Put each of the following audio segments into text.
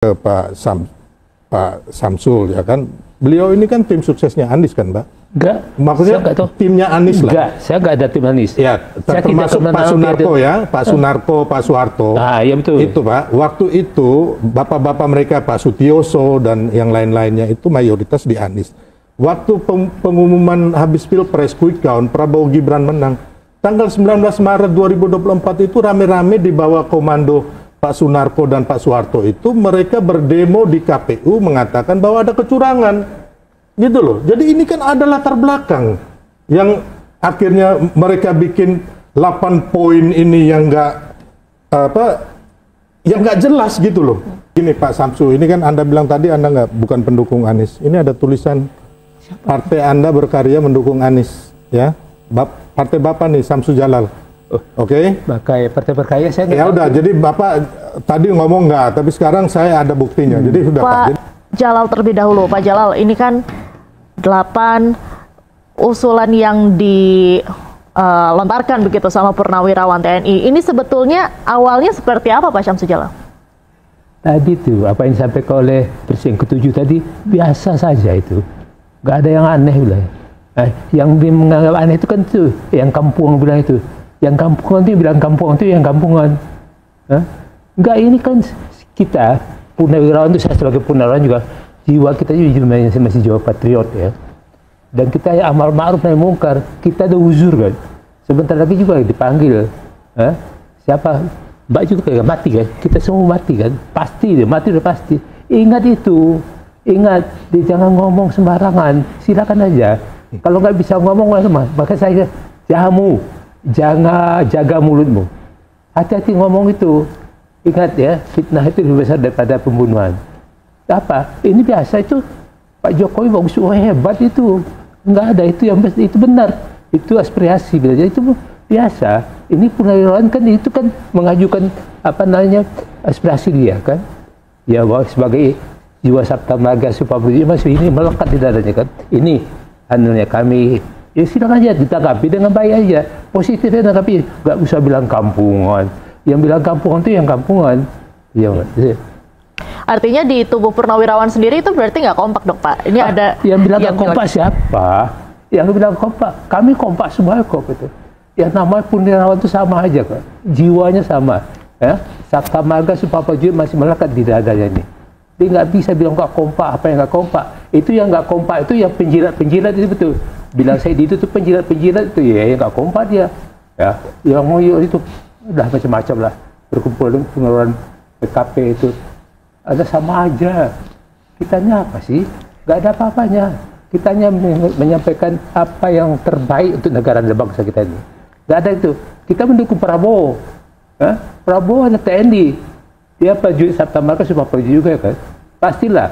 ke Pak Samsul ya kan, beliau ini kan tim suksesnya Anies kan, Pak? Enggak. Maksudnya timnya Anies lah. Enggak, saya enggak ada tim Anies. Ya, termasuk Pak Sunarko ya, Pak Sunarko, Pak Soeharto. Ah, ya betul. Itu Pak, waktu itu bapak-bapak mereka Pak Sutioso dan yang lain-lainnya itu mayoritas di Anies. Waktu pengumuman habis Pilpres quick count, Prabowo Gibran menang. Tanggal 19 Maret 2024 itu rame-rame di bawah komando Pak Sunarko dan Pak Soeharto itu mereka berdemo di KPU mengatakan bahwa ada kecurangan. Gitu loh. Jadi ini kan ada latar belakang yang akhirnya mereka bikin 8 poin ini yang nggak jelas gitu loh. Ini Pak Samsu, ini kan Anda bilang tadi Anda bukan pendukung Anies. Ini ada tulisan partai Anda berkarya mendukung Anies, ya. Partai Bapak nih Samsu Jalal. Oke. Partai berkarya saya ya udah, jadi Bapak tadi ngomong nggak, tapi sekarang saya ada buktinya. Jadi sudah Pak Jalal terlebih dahulu. Pak Jalal, ini kan 8 usulan yang dilontarkan begitu sama Purnawirawan TNI. Ini sebetulnya awalnya seperti apa, Pak Syamsu Jalal? Tadi tuh apa yang disampaikan oleh Presiden ke-7 tadi biasa saja itu, nggak ada yang aneh lah. Yang menganggap aneh itu kan tuh yang kampungan bilang itu. Yang kampungan itu bilang kampungan itu yang kampungan. Enggak, ini kan kita Purnawirawan itu, saya sebagai Purnawirawan juga jiwa kita juga masih jiwa patriot ya. Dan kita ya amal ma'ruf nahi mungkar, kita ada uzur kan. Sebentar lagi juga dipanggil. Siapa? Mbak juga kayak mati kan. Kita semua mati kan. Pasti deh, mati udah pasti. Ingat itu. Ingat, jangan ngomong sembarangan. Silakan aja. Kalau nggak bisa ngomong, maka saya jangan jaga mulutmu. Hati-hati ngomong itu. Ingat ya, fitnah itu lebih besar daripada pembunuhan. Apa? Ini biasa itu. Pak Jokowi bagus, hebat itu. Nggak ada itu yang itu benar. Itu aspirasi, jadi itu biasa. Ini Purnawirawan kan itu kan mengajukan aspirasi dia kan. Ya bahwa sebagai jiwa Sabta Marga Supapuji masih ini melekat di dadanya kan. Ini anunya kami, ya silakan aja ditanggapi dengan baik aja, positifnya tanggapi, nggak usah bilang kampungan. Yang bilang kampungan itu yang kampungan. Ya. Artinya di tubuh Purnawirawan sendiri itu berarti nggak kompak dong Pak? Ini ada yang bilang nggak kompak siapa? Yang bilang kompak, kami kompak semua kok gitu. Yang namanya Purnawirawan itu sama aja kok, jiwanya sama. Ya, Sabta Marga Supapuji masih melekat di dadanya ini. Dia nggak bisa bilang nggak kompak, apa yang nggak kompak. Itu yang nggak kompak itu yang penjilat itu betul. Bilang saya itu tuh penjilat itu ya yang nggak kompak dia. Ya, yang mau itu udah macam-macam lah. Berkumpul Purnawirawan PKP itu ada sama aja. Kitanya apa sih? Nggak ada apa-apanya. Kitanya menyampaikan apa yang terbaik untuk negara dan bangsa kita ini. Nggak ada itu. Kita mendukung Prabowo. Prabowo ada TNI. Dia prajurit Sabta Marga Supapuji juga kan. Pastilah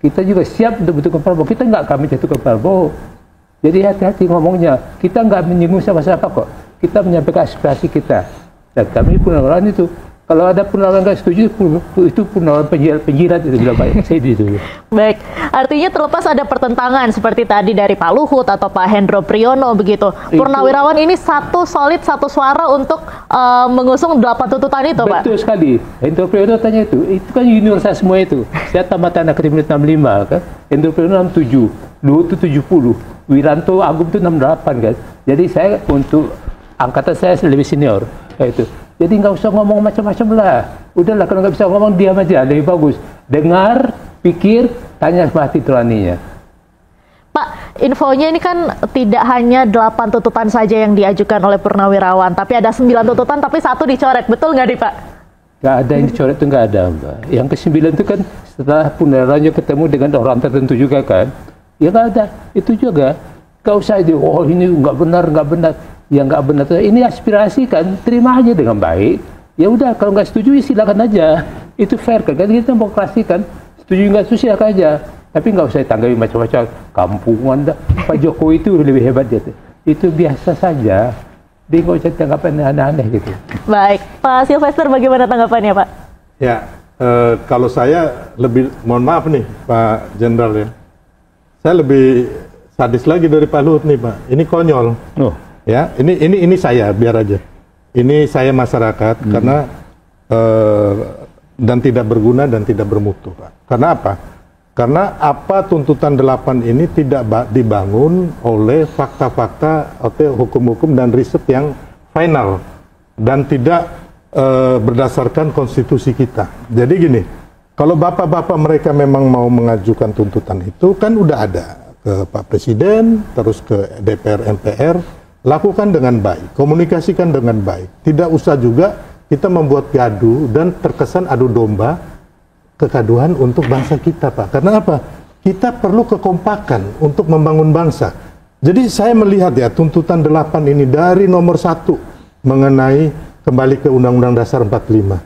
kita juga siap untuk mendukung Prabowo. Kita nggak kami jatuhkan Prabowo. Jadi hati-hati ngomongnya. Kita nggak menyinggung siapa-siapa kok. Kita menyampaikan aspirasi kita. Dan kami Purnawirawan itu, kalau ada Purnawirawan nggak setuju, itu Purnawirawan penjilat itu bilang baik. Saya itu. Baik, artinya terlepas ada pertentangan seperti tadi dari Pak Luhut atau Pak Hendro Priyono begitu. Purnawirawan ini satu suara untuk mengusung 8 tuntutan itu, Pak. Betul sekali. Hendro Priyono tanya itu kan universal semua itu. Saya tamatan akademi 65 kan. Hendro Priyono 67, Luhut itu 70, Wiranto Agung itu 68 kan. Jadi saya untuk angkatan saya lebih senior kayak itu. Jadi nggak usah ngomong macam-macam lah. Udahlah, kalau nggak bisa ngomong diam aja, lebih bagus. Dengar, pikir, tanya sama hati nuraninya. Pak, infonya ini kan tidak hanya 8 tuntutan saja yang diajukan oleh Purnawirawan, tapi ada 9 tuntutan, tapi 1 dicoret. Betul nggak nih Pak? Nggak ada yang dicoret itu, nggak ada Mbak. Yang ke-9 itu kan setelah Purnawirawannya ketemu dengan orang tertentu juga kan. Ya nggak ada. Itu juga. Nggak usah itu, oh ini nggak benar. Yang nggak benar, ini aspirasi kan, terima aja dengan baik. Ya udah, kalau nggak setuju ya silakan aja, itu fair kan, kita demokrasi kan, setuju nggak setuju silakan aja. Tapi nggak usah tanggapi macam-macam, kampungan dah. Pak Jokowi itu lebih hebat dia, itu biasa saja. Dia nggak usah tanggapan aneh-aneh gitu. Baik, Pak Sylvester bagaimana tanggapannya Pak? Ya, kalau saya lebih, mohon maaf nih Pak Jenderal ya, saya lebih sadis lagi dari Pak Luhut nih Pak, ini konyol. Ya, ini saya biar aja. Ini saya masyarakat karena dan tidak berguna dan tidak bermutu, Pak. Karena apa? Karena apa tuntutan 8 ini tidak dibangun oleh fakta-fakta atau hukum-hukum dan riset yang final dan tidak berdasarkan konstitusi kita. Jadi gini, kalau bapak-bapak mereka memang mau mengajukan tuntutan itu kan udah ada ke Pak Presiden, terus ke DPR, MPR, lakukan dengan baik, komunikasikan dengan baik. Tidak usah juga kita membuat gaduh dan terkesan adu domba kegaduhan untuk bangsa kita, Pak. Karena apa? Kita perlu kekompakan untuk membangun bangsa. Jadi saya melihat ya tuntutan 8 ini dari nomor 1 mengenai kembali ke Undang-Undang Dasar 45.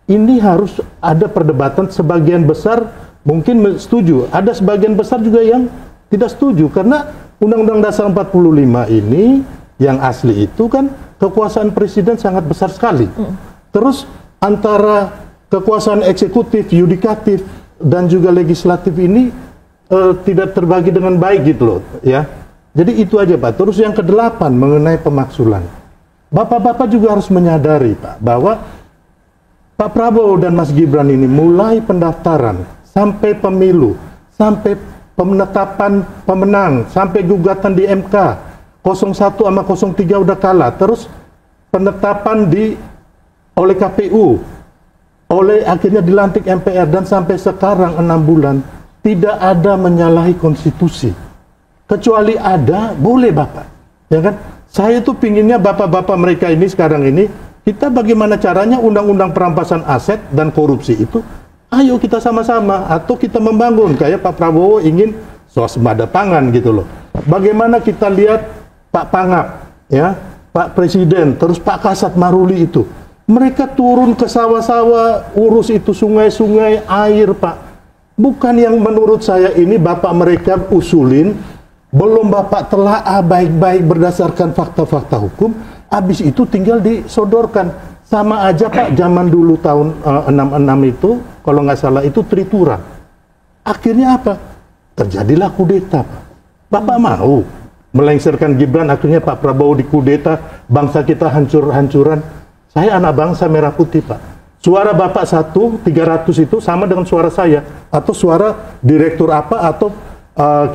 Ini harus ada perdebatan, sebagian besar mungkin setuju, ada sebagian besar juga yang tidak setuju, karena Undang-Undang Dasar 45 ini yang asli itu kan kekuasaan presiden sangat besar sekali. Terus antara kekuasaan eksekutif, yudikatif, dan juga legislatif ini tidak terbagi dengan baik gitu loh, ya. Jadi itu aja, Pak. Terus yang ke-8 mengenai pemaksulan. Bapak-bapak juga harus menyadari, Pak, bahwa Pak Prabowo dan Mas Gibran ini mulai pendaftaran, sampai pemilu, sampai penetapan pemenang, sampai gugatan di MK, 01 sama 03 udah kalah, terus penetapan oleh KPU, oleh akhirnya dilantik MPR, dan sampai sekarang 6 bulan, tidak ada menyalahi konstitusi. Kecuali ada, boleh Bapak, ya kan? Saya tuh pinginnya bapak-bapak mereka ini sekarang ini, kita bagaimana caranya undang-undang perampasan aset dan korupsi itu, ayo kita sama-sama, atau kita membangun, kayak Pak Prabowo ingin swasembada pangan gitu loh. Bagaimana kita lihat Pak Pangap, ya, Pak Presiden, terus Pak Kasat Maruli itu, mereka turun ke sawah-sawah, urus itu sungai-sungai, air, Pak. Bukan yang menurut saya ini bapak mereka usulin, belum Bapak telah baik-baik berdasarkan fakta-fakta hukum, habis itu tinggal disodorkan. Sama aja Pak, zaman dulu tahun 66 itu, kalau nggak salah itu Tritura. Akhirnya apa? Terjadilah kudeta, Pak. Bapak mau melengsarkan Gibran, akhirnya Pak Prabowo dikudeta, bangsa kita hancur-hancuran. Saya anak bangsa merah putih, Pak. Suara Bapak 300 itu sama dengan suara saya, atau suara direktur apa, atau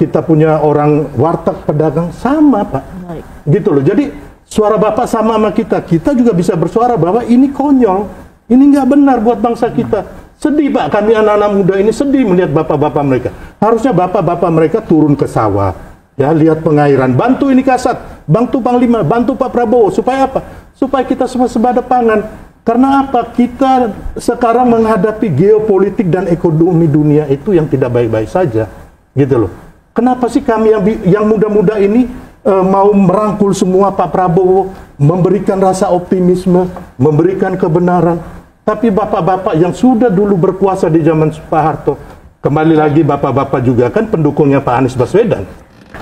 kita punya orang warteg pedagang sama, Pak. Baik. Gitu loh. Jadi suara Bapak sama kita. Kita juga bisa bersuara bahwa ini konyol, ini nggak benar buat bangsa kita. Sedih, Pak. Kami anak-anak muda ini sedih melihat bapak-bapak mereka. Harusnya bapak-bapak mereka turun ke sawah, ya, lihat pengairan, bantu ini Kasat, bantu Panglima, bantu Pak Prabowo. Supaya apa? Supaya kita swasembada pangan. Karena apa? Kita sekarang menghadapi geopolitik dan ekonomi dunia itu yang tidak baik-baik saja. Gitu loh. Kenapa sih kami yang muda-muda ini mau merangkul semua Pak Prabowo, memberikan rasa optimisme, memberikan kebenaran, tapi bapak-bapak yang sudah dulu berkuasa di zaman Pak Harto, kembali lagi bapak-bapak juga kan pendukungnya Pak Anies Baswedan,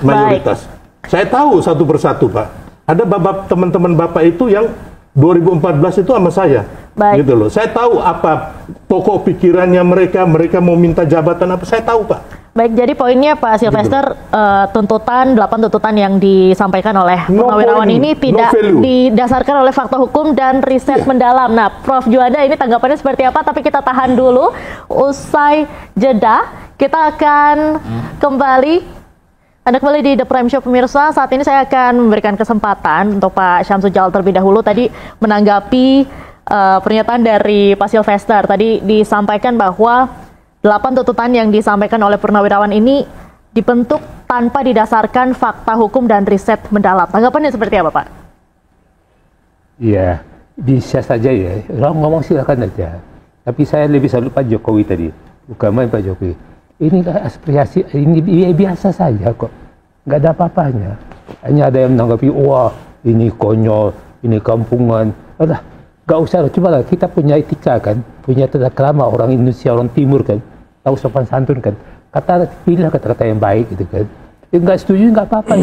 mayoritas. Baik. Saya tahu satu persatu, Pak. Ada teman-teman bapak itu yang 2014 itu sama saya. Baik. Gitu loh. Saya tahu apa pokok pikirannya mereka mau minta jabatan apa, saya tahu, Pak. Baik, jadi poinnya Pak Sylvester, tuntutan 8 tuntutan yang disampaikan oleh Purnawirawan ini tidak didasarkan oleh fakta hukum dan riset mendalam. Nah, Prof Juanda ini tanggapannya seperti apa? Tapi kita tahan dulu, usai jeda kita akan kembali. Anda kembali di The Prime Show pemirsa. Saat ini saya akan memberikan kesempatan untuk Pak Syamsul Jalal terlebih dahulu tadi menanggapi pernyataan dari Pak Sylvester. Tadi disampaikan bahwa 8 tuntutan yang disampaikan oleh Purnawirawan ini dibentuk tanpa didasarkan fakta hukum dan riset mendalam. Tanggapannya seperti apa, Pak? Iya, bisa saja ya. Orang ngomong silakan aja. Tapi saya lebih salut Pak Jokowi tadi. Bukan main Pak Jokowi. Inilah aspirasi, ini biasa saja kok. Nggak ada apa-apanya. Hanya ada yang menanggapi, wah ini konyol, ini kampungan. Udah, nggak usah, coba lah, kita punya etika kan, punya tata krama orang Indonesia, orang Timur kan, tahu sopan santun kan, pilih kata-kata yang baik gitu kan. Nggak setuju nggak apa-apa,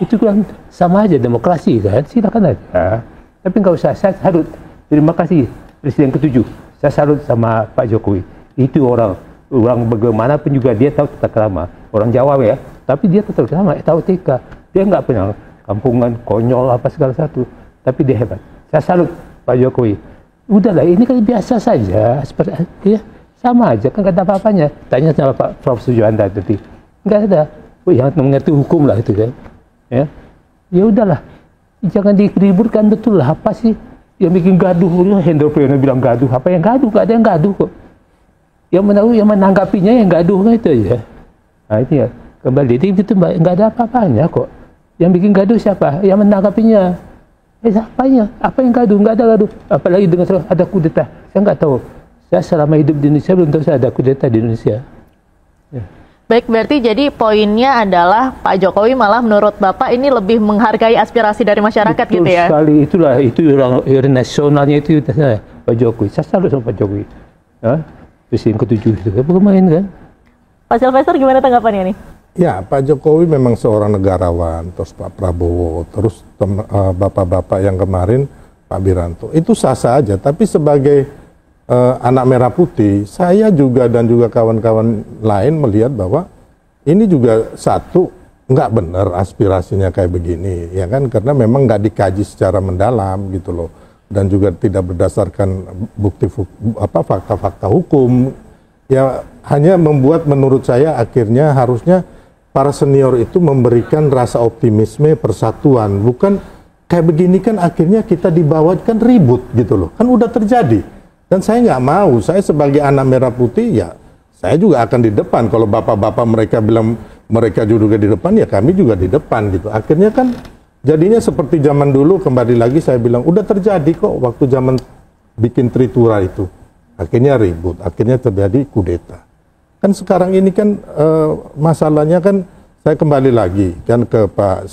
itu kan sama aja demokrasi kan, silakan aja. Tapi nggak usah, saya salut, terima kasih Presiden ke-7, saya salut sama Pak Jokowi. Itu orang bagaimanapun juga dia tahu tata krama, orang Jawa ya, tapi dia tata krama, tahu etika, dia nggak pernah kampungan, konyol apa segala satu, tapi dia hebat. Saya salut Pak Jokowi. udahlah ini kan biasa saja, seperti ya, sama aja kan, nggak ada apa-apanya. Tanya sama Pak Prof Sujuanda tadi, nggak ada. Oh, yang mengerti hukum lah itu kan, ya udahlah, jangan diributkan, betul lah. Apa sih yang bikin gaduh? Hendro Priyono bilang gaduh, apa yang gaduh? Nggak ada yang gaduh kok. Yang menanggapinya yang gaduh kan itu aja. Nah itu ya, kembali itu nggak ada apa-apanya kok. Yang bikin gaduh siapa? Yang menanggapinya. Siapanya? Apa yang gaduh? Nggak ada gaduh. Apalagi dengan ada kudeta. Saya nggak tahu. Saya selama hidup di Indonesia belum tahu saya ada kudeta di Indonesia. Ya. Baik, berarti jadi poinnya adalah Pak Jokowi malah menurut Bapak ini lebih menghargai aspirasi dari masyarakat. Betul gitu ya? Sekali, itulah, itu orang nasionalnya itu saya, Pak Jokowi. Saya salut sama Pak Jokowi. Presiden ke-7 itu kan bukan main kan. Pak Sylvester gimana tanggapannya nih? Ya, Pak Jokowi memang seorang negarawan, terus Pak Prabowo, terus bapak-bapak yang kemarin Pak Wiranto. Itu sah-sah aja, tapi sebagai anak merah putih, saya juga dan juga kawan-kawan lain melihat bahwa ini juga satu nggak benar aspirasinya kayak begini, ya kan? Karena memang nggak dikaji secara mendalam gitu loh, dan juga tidak berdasarkan bukti fakta-fakta hukum. Ya hanya membuat menurut saya akhirnya harusnya para senior itu memberikan rasa optimisme persatuan, bukan kayak begini kan akhirnya kita dibawakan ribut gitu loh, kan udah terjadi. Dan saya nggak mau, saya sebagai anak merah putih ya saya juga akan di depan. Kalau bapak-bapak mereka bilang mereka juga di depan, ya kami juga di depan gitu. Akhirnya kan jadinya seperti zaman dulu, kembali lagi saya bilang udah terjadi kok waktu zaman bikin Tritura itu. Akhirnya ribut, akhirnya terjadi kudeta. Kan sekarang ini kan masalahnya kan saya kembali lagi kan ke Pak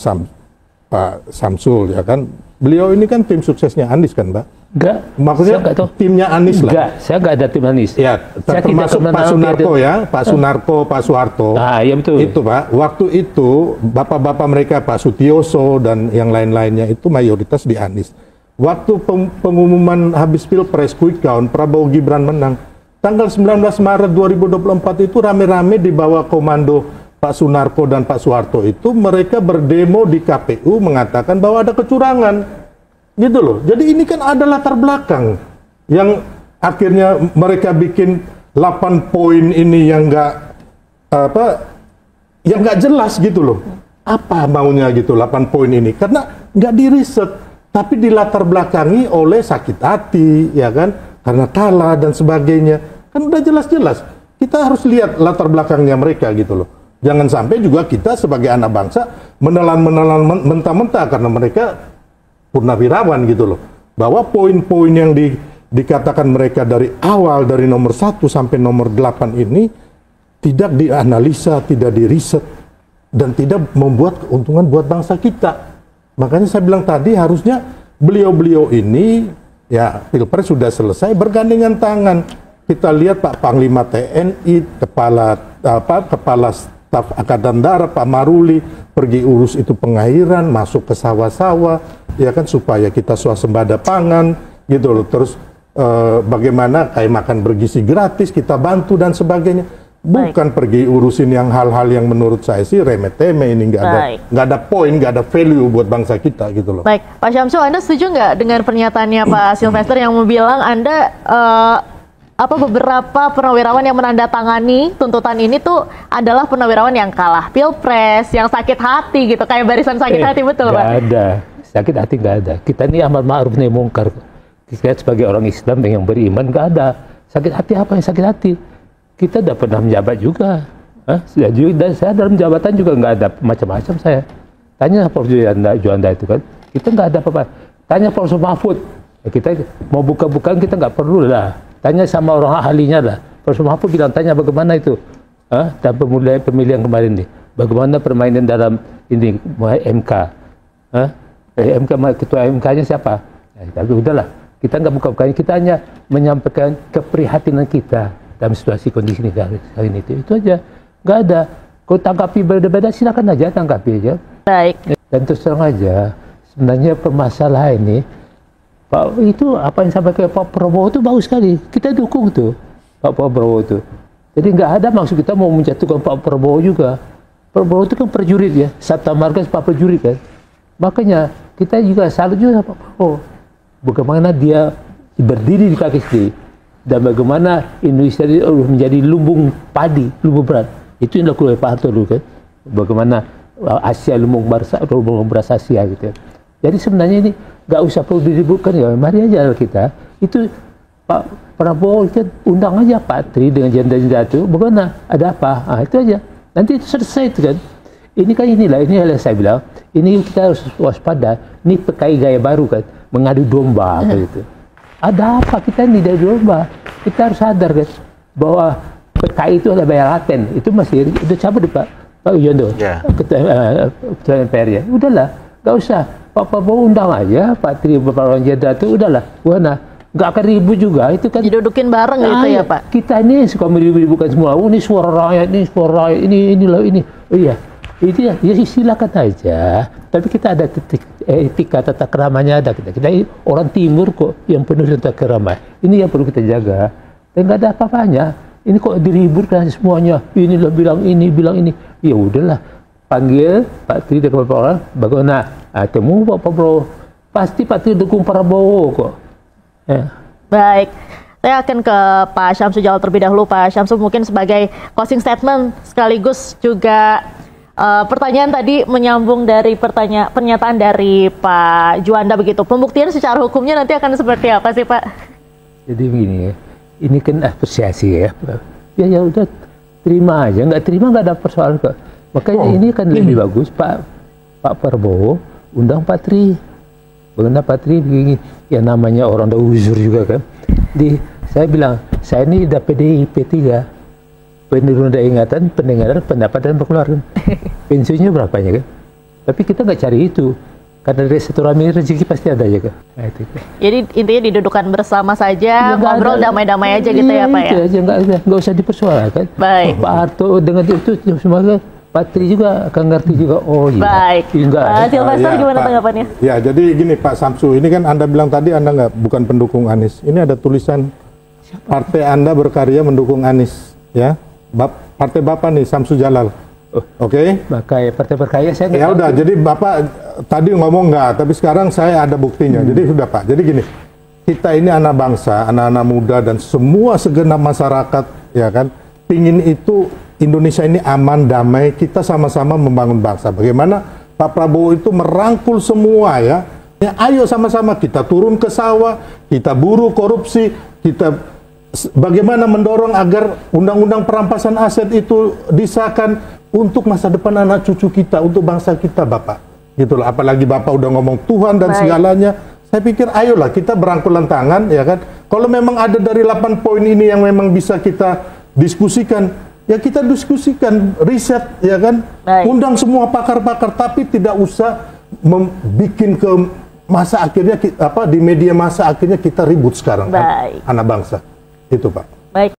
Samsul ya kan. Beliau ini kan tim suksesnya Anies kan, Mbak? Enggak. Maksudnya timnya Anies lah. Enggak, saya enggak ada tim Anies. Ya, termasuk Pak Sunarko ya, Pak Sunarko, Pak Soeharto. Ah, iya betul. Itu Pak, waktu itu bapak-bapak mereka Pak Sutioso dan yang lain-lainnya itu mayoritas di Anies. Waktu pengumuman habis Pilpres quick count, Prabowo Gibran menang. Tanggal 19 Maret 2024 itu rame-rame di bawah komando Pak Sunarko dan Pak Soeharto itu mereka berdemo di KPU mengatakan bahwa ada kecurangan. Gitu loh. Jadi ini kan ada latar belakang yang akhirnya mereka bikin 8 poin ini yang nggak jelas gitu loh. Apa maunya gitu 8 poin ini? Karena nggak diriset, tapi dilatar belakangi oleh sakit hati, ya kan? Karena kalah dan sebagainya. Kan udah jelas-jelas. Kita harus lihat latar belakangnya mereka gitu loh. Jangan sampai juga kita sebagai anak bangsa menelan mentah-mentah karena mereka purnawirawan gitu loh. Bahwa poin-poin yang dikatakan mereka dari awal, dari nomor 1 sampai nomor 8 ini tidak dianalisa, tidak diriset, dan tidak membuat keuntungan buat bangsa kita. Makanya saya bilang tadi harusnya beliau-beliau ini, ya Pilpres sudah selesai, bergandengan tangan. Kita lihat Pak Panglima TNI, Kepala Staf Angkatan Darat, Pak Maruli, pergi urus itu pengairan, masuk ke sawah-sawah, ya kan, supaya kita swasembada pangan, gitu loh. Terus bagaimana kayak makan bergizi gratis, kita bantu dan sebagainya. Bukan pergi urusin yang hal-hal yang menurut saya sih remeh-temeh, ini nggak ada poin, nggak ada value buat bangsa kita gitu loh. Baik, Pak Syamsul, Anda setuju nggak dengan pernyataannya Pak Sylvester yang bilang Anda beberapa purnawirawan yang menandatangani tuntutan ini tuh adalah purnawirawan yang kalah Pilpres, yang sakit hati gitu, kayak barisan sakit hati, betul Pak? Nggak ada, sakit hati nggak ada. Kita ini amal ma'ruf nahi mungkar. Kita sebagai orang Islam yang beriman nggak ada. Sakit hati apa yang sakit hati? Kita udah pernah menjabat juga. Dan saya dalam jabatan juga nggak ada macam-macam saya. Tanya Prof Juanda itu kan, kita nggak ada apa-apa. Tanya Prof Mahfud, ya kita mau buka-bukaan kita nggak perlu lah. Tanya sama orang ahlinya lah. Prof Mahfud bilang, tanya bagaimana itu dan pemilihan kemarin nih, bagaimana permainan dalam ini MK. MK ketua MK-nya siapa? Ya, tapi udahlah, kita nggak buka-bukaan, kita hanya menyampaikan keprihatinan kita dalam situasi kondisi negara ini itu aja, nggak ada. Kalau tanggapi berbeda-beda silakan aja tanggapi aja. Baik. Dan terus terang aja, sebenarnya permasalahan ini, Pak, itu apa yang disampaikan Pak Prabowo itu bagus sekali. Kita dukung tuh Pak Prabowo itu. Jadi nggak ada maksud kita mau menjatuhkan Pak Prabowo juga. Pak Prabowo itu kan prajurit ya, Sabta Marga Pak prajurit kan. Makanya kita juga salut juga Pak Prabowo. Bagaimana dia berdiri di kaki sendiri, dan bagaimana Indonesia menjadi lumbung padi, lumbung beras. Itu yang dilakukan oleh Pak Harto dulu kan. Bagaimana Asia lumbung beras Asia gitu. Jadi sebenarnya ini nggak usah perlu diributkan ya. Mari aja kita itu Pak Prabowo kan undang aja Pak Tri dengan janda-janda itu. Bagaimana? Ada apa? Itu aja. Nanti itu selesai itu kan. Ini kan ini yang saya bilang. Ini kita harus waspada. Ini PKI gaya baru kan, mengadu domba gitu. Ada apa kita ini dari domba? Kita harus sadar kan bahwa PKI itu ada bayar laten. Itu masih itu siapa deh Pak Yondo? Ketua MPR ya. Udahlah, nggak usah. Pak Prabowo undang aja Pak Tri Bapak Jenderal itu udahlah. Buana. Nggak akan ribut juga itu kan. Didudukin bareng gitu ya Pak. Kita ini suka meribut-ributkan semua. Ini suara rakyat, ini loh ini. Oh iya. Itu ya silakan aja. Tapi kita ada etika tata keramanya ada kita orang timur kok yang penuh tata kerama. Ini yang perlu kita jaga. Dan nggak ada apa-apanya. Ini kok diributkan semuanya. Inilah bilang ini. Ya udahlah. Panggil Pak Tri dan beberapa orang. Bagaimana? Temu Pak Prabowo. Pasti Pak Tri dukung Prabowo kok. Ya. Baik. Saya akan ke Pak Syamsu Jalal terlebih dahulu. Pak Syamsu mungkin sebagai closing statement sekaligus juga pertanyaan tadi menyambung dari pernyataan dari Pak Juanda begitu. Pembuktian secara hukumnya nanti akan seperti apa sih Pak? Jadi begini ya, ini kan apresiasi ya. Ya udah terima aja, nggak terima nggak ada persoalan kok. Makanya ini kan lebih bagus Pak Prabowo undang Pak Tri. Bagaimana Pak Tri begini, ya namanya orang udah uzur juga kan. Saya bilang, saya ini udah PDIP 3. Penurunan ingatan, pendengaran, pendapat dan pengeluaran. Pensiunnya berapanya kan? Tapi kita nggak cari itu. Karena dari silaturahmi rezeki pasti ada aja kan. Nah, itu. Jadi intinya didudukan bersama saja, ngobrol damai-damai aja gitu ya Pak ya? Iya, nggak usah dipersoalkan. Baik. Pak Harto dengan itu semoga Pak Tri juga akan ngerti juga. Oh iya. Baik. Pak Silvester gimana tanggapannya? Ya jadi gini Pak Samsu, ini kan Anda bilang tadi Anda bukan pendukung Anies. Ini ada tulisan partai Anda berkarya mendukung Anies, ya. Partai Bapak nih Samsu Jalal. Oke. Makanya partai berkarya saya ya udah, jadi Bapak tadi ngomong nggak, tapi sekarang saya ada buktinya. Jadi sudah Pak. Jadi gini, kita ini anak bangsa, anak-anak muda dan semua segenap masyarakat, ya kan, pingin itu Indonesia ini aman, damai, kita sama-sama membangun bangsa. Bagaimana Pak Prabowo itu merangkul semua ya. Ayo sama-sama kita turun ke sawah, kita buru korupsi, kita bagaimana mendorong agar undang-undang perampasan aset itu disahkan untuk masa depan anak cucu kita, untuk bangsa kita Bapak. Gitulah, apalagi Bapak udah ngomong Tuhan dan segalanya. Saya pikir ayolah kita berangkulan tangan ya kan. Kalau memang ada dari 8 poin ini yang memang bisa kita diskusikan, ya kita diskusikan, riset ya kan. Undang semua pakar-pakar, tapi tidak usah membikin ke masa akhirnya di media masa akhirnya kita ribut sekarang anak bangsa. Itu Pak. Baik.